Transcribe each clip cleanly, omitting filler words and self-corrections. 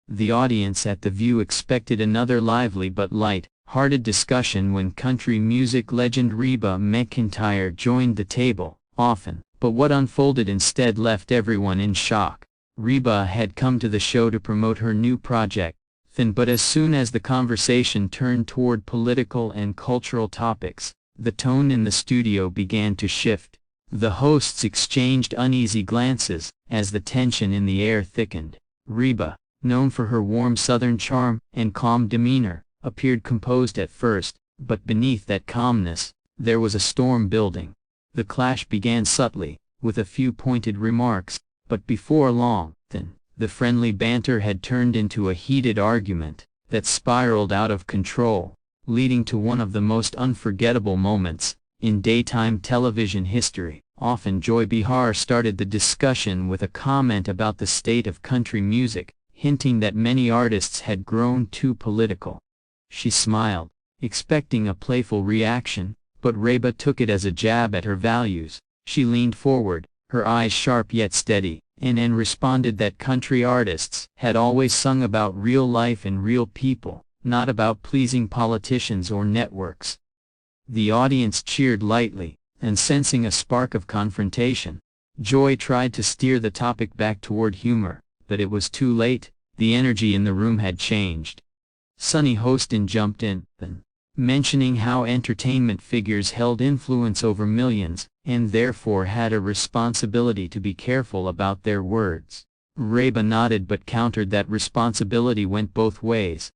The audience at The View expected another lively but light-hearted discussion when country music legend Reba McEntire joined the table, often. But what unfolded instead left everyone in shock. Reba had come to the show to promote her new project, but as soon as the conversation turned toward political and cultural topics, the tone in the studio began to shift. The hosts exchanged uneasy glances, as the tension in the air thickened. Reba, known for her warm southern charm and calm demeanor, appeared composed at first, but beneath that calmness, there was a storm building. The clash began subtly, with a few pointed remarks, but before long, the friendly banter had turned into a heated argument that spiraled out of control, leading to one of the most unforgettable moments in daytime television history. Often Behar started the discussion with a comment about the state of country music, hinting that many artists had grown too political. She smiled, expecting a playful reaction, but Reba took it as a jab at her values. She leaned forward, her eyes sharp yet steady, and responded that country artists had always sung about real life and real people, not about pleasing politicians or networks. The audience cheered lightly, and sensing a spark of confrontation, Joy tried to steer the topic back toward humor, but it was too late. The energy in the room had changed. Sonny Hostin jumped in, mentioning how entertainment figures held influence over millions, and therefore had a responsibility to be careful about their words. Reba nodded but countered that responsibility went both ways.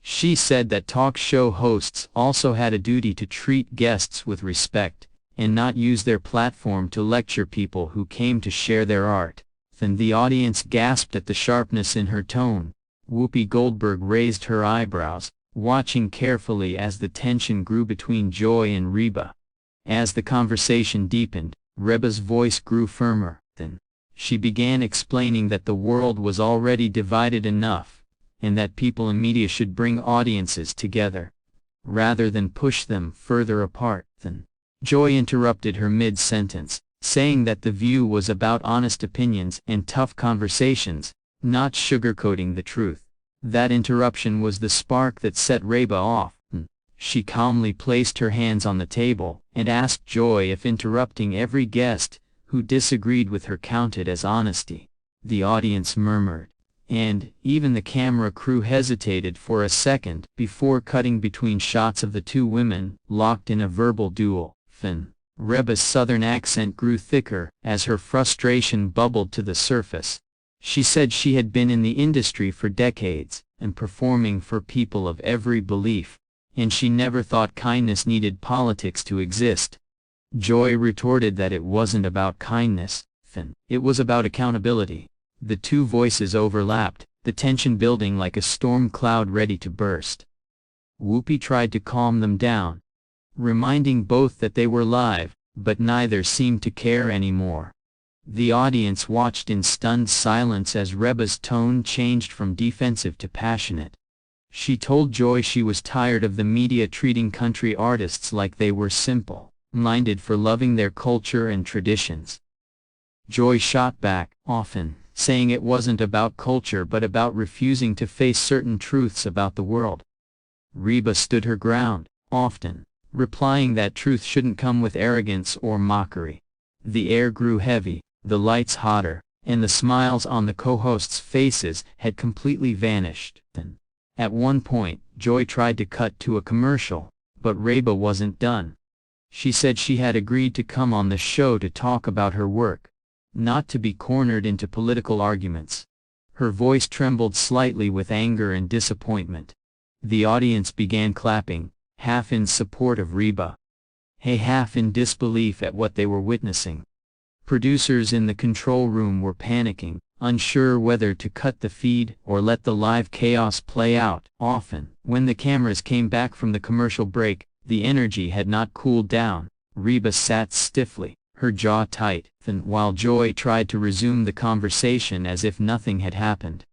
She said that talk show hosts also had a duty to treat guests with respect, and not use their platform to lecture people who came to share their art. The audience gasped at the sharpness in her tone. Whoopi Goldberg raised her eyebrows, watching carefully as the tension grew between Joy and Reba. As the conversation deepened, Reba's voice grew firmer. She began explaining that the world was already divided enough, and that people and media should bring audiences together, rather than push them further apart. Joy interrupted her mid-sentence, saying that The View was about honest opinions and tough conversations, not sugarcoating the truth. That interruption was the spark that set Reba off. She calmly placed her hands on the table and asked Joy if interrupting every guest who disagreed with her counted as honesty. The audience murmured, and even the camera crew hesitated for a second before cutting between shots of the two women locked in a verbal duel. Reba's southern accent grew thicker as her frustration bubbled to the surface. She said she had been in the industry for decades and performing for people of every belief, and she never thought kindness needed politics to exist. Joy retorted that it wasn't about kindness, it was about accountability. The two voices overlapped, the tension building like a storm cloud ready to burst. Whoopi tried to calm them down, reminding both that they were live, but neither seemed to care anymore. The audience watched in stunned silence as Reba's tone changed from defensive to passionate. She told Joy she was tired of the media treating country artists like they were simple-minded for loving their culture and traditions. Joy shot back, often, saying it wasn't about culture but about refusing to face certain truths about the world. Reba stood her ground, often, replying that truth shouldn't come with arrogance or mockery. The air grew heavy, the lights hotter, and the smiles on the co-hosts' faces had completely vanished. At one point, Joy tried to cut to a commercial, but Reba wasn't done. She said she had agreed to come on the show to talk about her work, not to be cornered into political arguments. Her voice trembled slightly with anger and disappointment. The audience began clapping, half in support of Reba, half in disbelief at what they were witnessing. Producers in the control room were panicking, unsure whether to cut the feed or let the live chaos play out. Often, when the cameras came back from the commercial break, the energy had not cooled down. Reba sat stiffly, her jaw tight, while Joy tried to resume the conversation as if nothing had happened.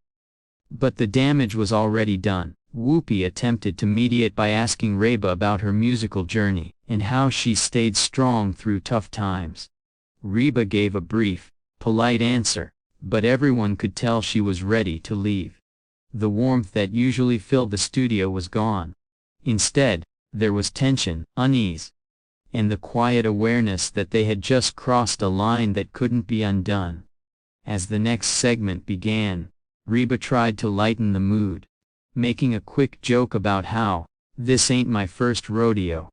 But the damage was already done. Whoopi attempted to mediate by asking Reba about her musical journey and how she stayed strong through tough times. Reba gave a brief, polite answer, but everyone could tell she was ready to leave. The warmth that usually filled the studio was gone. Instead, there was tension, unease, and the quiet awareness that they had just crossed a line that couldn't be undone. As the next segment began, Reba tried to lighten the mood, making a quick joke about how, "This ain't my first rodeo,"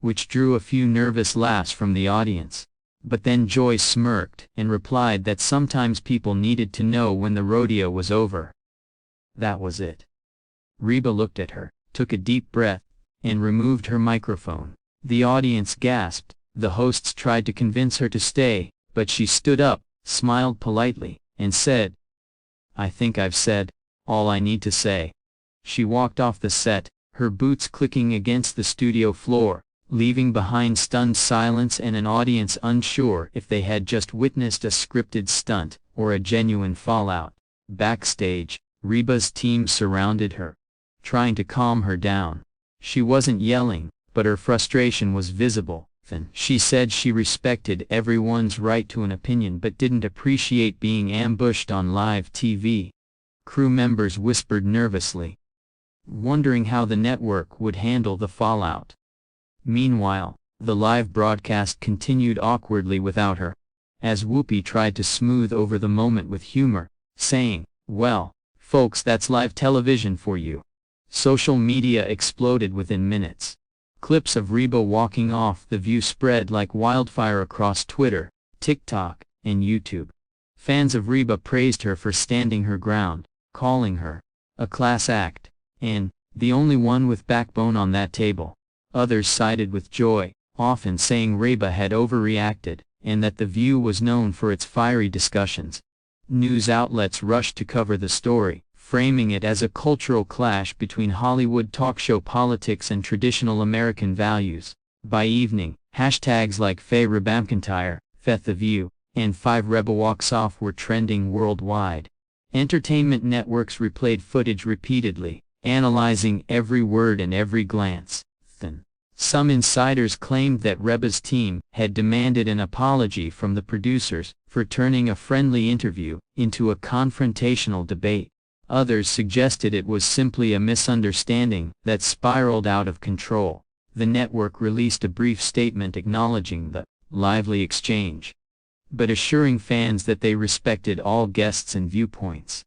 which drew a few nervous laughs from the audience. But then Joy smirked and replied that sometimes people needed to know when the rodeo was over. That was it. Reba looked at her, took a deep breath, and removed her microphone. The audience gasped. The hosts tried to convince her to stay, but she stood up, smiled politely, and said, "I think I've said all I need to say." She walked off the set, her boots clicking against the studio floor, leaving behind stunned silence and an audience unsure if they had just witnessed a scripted stunt or a genuine fallout. Backstage, Reba's team surrounded her, trying to calm her down. She wasn't yelling, but her frustration was visible. She said she respected everyone's right to an opinion but didn't appreciate being ambushed on live TV. Crew members whispered nervously, wondering how the network would handle the fallout. Meanwhile, the live broadcast continued awkwardly without her, as Whoopi tried to smooth over the moment with humor, saying, "Well, folks, that's live television for you." Social media exploded within minutes. Clips of Reba walking off the view spread like wildfire across Twitter, TikTok, and YouTube. Fans of Reba praised her for standing her ground, calling her a class act, and the only one with backbone on that table. Others sided with Joy, often saying Reba had overreacted, and that The View was known for its fiery discussions. News outlets rushed to cover the story, framing it as a cultural clash between Hollywood talk show politics and traditional American values. By evening, hashtags like Reba McEntire, The View, and 5 Reba Walks Off were trending worldwide. Entertainment networks replayed footage repeatedly, analyzing every word and every glance. Some insiders claimed that Reba's team had demanded an apology from the producers for turning a friendly interview into a confrontational debate. Others suggested it was simply a misunderstanding that spiraled out of control. The network released a brief statement acknowledging the lively exchange, but assuring fans that they respected all guests and viewpoints.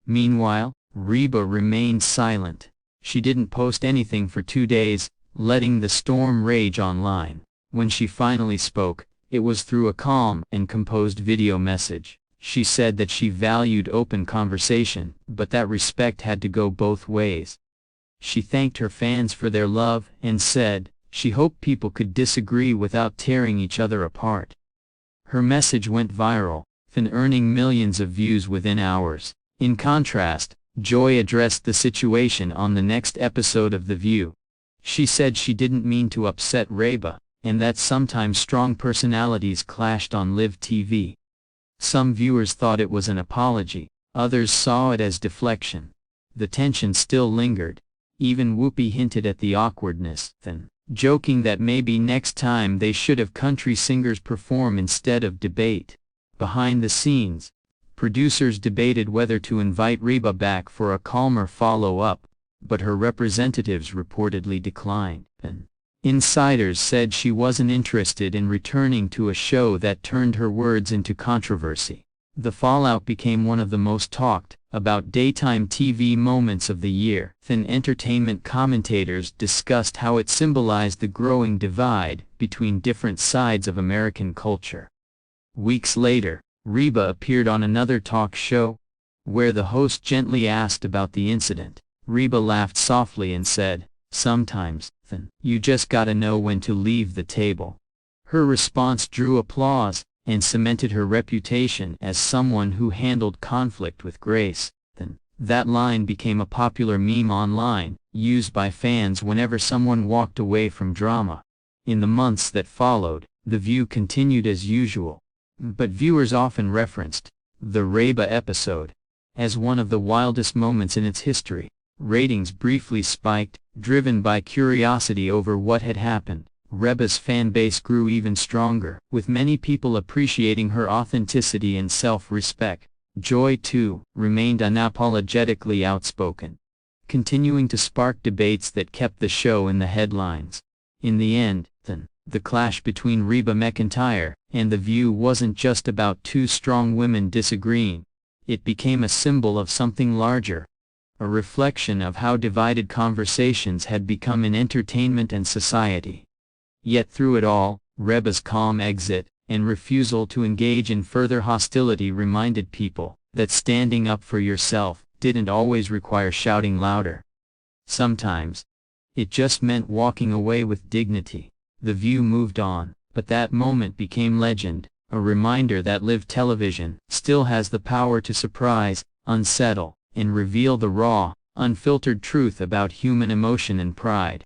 Meanwhile, Reba remained silent. She didn't post anything for 2 days, letting the storm rage online. When she finally spoke, it was through a calm and composed video message. She said that she valued open conversation, but that respect had to go both ways. She thanked her fans for their love and said she hoped people could disagree without tearing each other apart. Her message went viral, earning millions of views within hours. In contrast, Joy addressed the situation on the next episode of The View. She said she didn't mean to upset Reba, and that sometimes strong personalities clashed on live TV. Some viewers thought it was an apology, others saw it as deflection. The tension still lingered. Even Whoopi hinted at the awkwardness, joking that maybe next time they should have country singers perform instead of debate. Behind the scenes, producers debated whether to invite Reba back for a calmer follow-up, but her representatives reportedly declined. Insiders said she wasn't interested in returning to a show that turned her words into controversy. The fallout became one of the most talked about daytime TV moments of the year. Entertainment commentators discussed how it symbolized the growing divide between different sides of American culture. Weeks later, Reba appeared on another talk show, where the host gently asked about the incident. Reba laughed softly and said, "Sometimes, you just gotta know when to leave the table." Her response drew applause and cemented her reputation as someone who handled conflict with grace. That line became a popular meme online, used by fans whenever someone walked away from drama. In the months that followed, The View continued as usual, but viewers often referenced the Reba episode as one of the wildest moments in its history. Ratings briefly spiked, driven by curiosity over what had happened. Reba's fan base grew even stronger, with many people appreciating her authenticity and self-respect. Joy, too, remained unapologetically outspoken, continuing to spark debates that kept the show in the headlines. In the end, the clash between Reba McEntire and The View wasn't just about two strong women disagreeing. It became a symbol of something larger, a reflection of how divided conversations had become in entertainment and society. Yet through it all, Reba's calm exit and refusal to engage in further hostility reminded people that standing up for yourself didn't always require shouting louder. Sometimes it just meant walking away with dignity. The View moved on, but that moment became legend, a reminder that live television still has the power to surprise, unsettle, and reveal the raw, unfiltered truth about human emotion and pride.